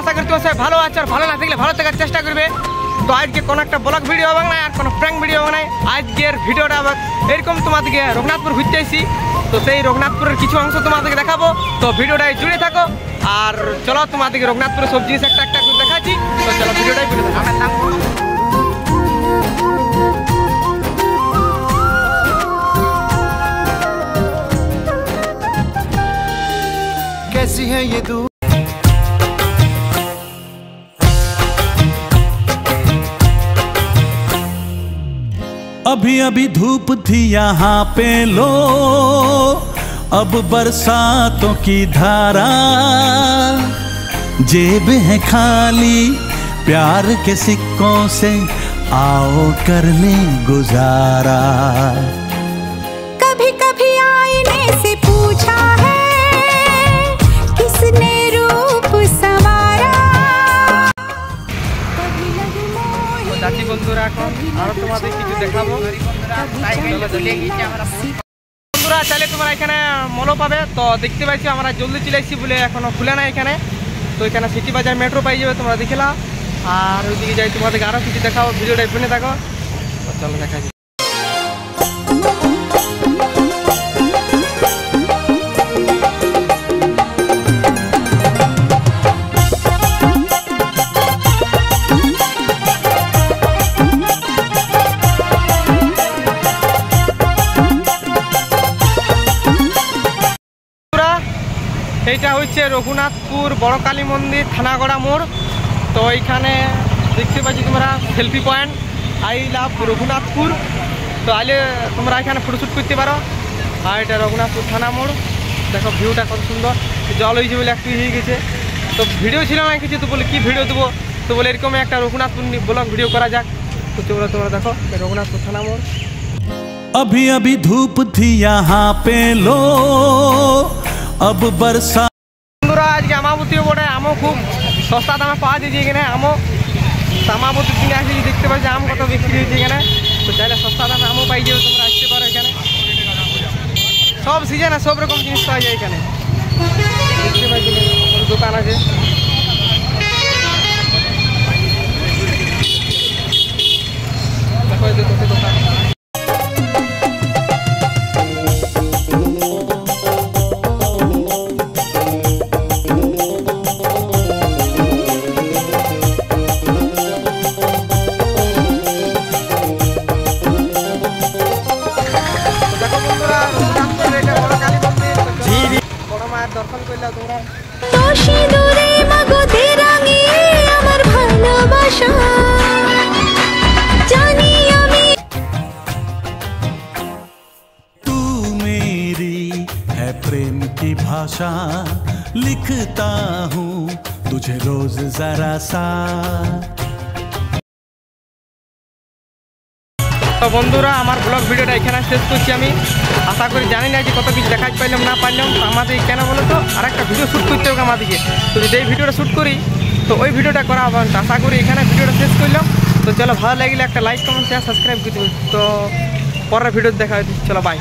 আশা করি তোমার সবাই ভালো আছে, আর ভালো না থাকলে ভালো থাকার চেষ্টা করবে। তো আজকে কোনো একটা ব্লগ ভিডিও হবে না, আর কোনো প্র্যাঙ্ক ভিডিও হবে না। আজকের ভিডিওটা আবার এরকম তোমাদেরকে রঘুনাথপুর ঘুরতে আসি, তো সেই রঘুনাথপুরের কিছু অংশ তোমাদেরকে দেখাবো। তো ভিডিওটাই জুড়ে থাকো, আর চলো তোমাদেরকে রঘুনাথপুরের সব জিনিস একটা একটা করে দেখাচ্ছি। তো চলো ভিডিওটাই জুড়ে থাকো। कैसी है ये दूर अभी अभी धूप थी यहाँ पे लो, अब बरसातों की धारा, जेब है खाली प्यार के सिक्कों से, आओ कर ले गुजारा। कभी कभी आईने से पूछा है किसने रूप संवारा। যাচ্ছি বন্ধুরা, এখন আরো তোমাদের কিছু দেখাবো। বন্ধুরা চাইলে তোমরা এখানে মলও পাবে। তো দেখতে পাচ্ছি আমরা জলদি চলে এসেছি বলে এখনো খুলে না এখানে। তো এখানে সিটি বাজার মেট্রো পাই যাবে, তোমরা দেখলা। আর ওইদিকে যাই তোমাদেরকে আরো কিছু দেখাবো, ভিডিওটা শুনে থাকো। তো চলো দেখা যাক। এইটা হচ্ছে রঘুনাথপুর বড় কালী মন্দির, থানাগড়া মোড়। তো এইখানে দেখতে পাচ্ছি তোমরা selfie point, I love Raghunathpur. তো আইলে তোমরা এখানে ফটোশ্যুট করতে পারো। আর এটা রঘুনাথপুর থানা মোড়, দেখো ভিউটা কত সুন্দর। জল হয়েছে বলে একটু হয়ে গেছে। তো ভিডিও ছিল না কিছু, তো বলে কি ভিডিও দেবো, তো বলে এরকম একটা রঘুনাথপুর ব্লগ ভিডিও করা যাক। তো তোমরা দেখো রঘুনাথপুর থানা মোড়। अभी अभी धूप थी यहाँ पे लो, अब बरसा। বন্ধুরা আজকে আমাবতীও বটে, আমও খুব সস্তা দামে পাওয়া যাচ্ছে এখানে। আমও আমাবতীর দিনে আসলে দেখতে পাচ্ছি আম কত বিক্রি হয়েছে এখানে। তো চাইলে সস্তা দামে আমও পাই যাবে, তোমরা আসতে পারো এখানে। সব সিজনে সব রকম জিনিস পাওয়া যায় এখানে। দেখতে পাচ্ছি দোকান আছে। দেখো কত দোকান। দর্শন করলে তোমরা সিঁদুরে মাগোতে রাঙিয়ে আমার ভালোবাসা জানি আমি। तू मेरी है प्रेम की भाषा, लिखता हूँ तुझे रोज जरा सा। তো বন্ধুরা আমার ব্লগ ভিডিওটা এখানে শেষ করছি আমি। আশা করি জানি না যে কত কিছু দেখাতে পারলাম না পারলাম। তো আমাদের কেন বলো তো আর একটা ভিডিও শ্যুট করতে হবে আমাদেরকে। তো যদি এই ভিডিওটা শ্যুট করি তো ওই ভিডিওটা করা হবে। আশা করি এখানে ভিডিওটা শেষ করলাম। তো চলো ভালো লাগলে একটা লাইক কমেন্ট শেয়ার সাবস্ক্রাইব করতে। তো পরের ভিডিও দেখা হচ্ছে, চলো বাই।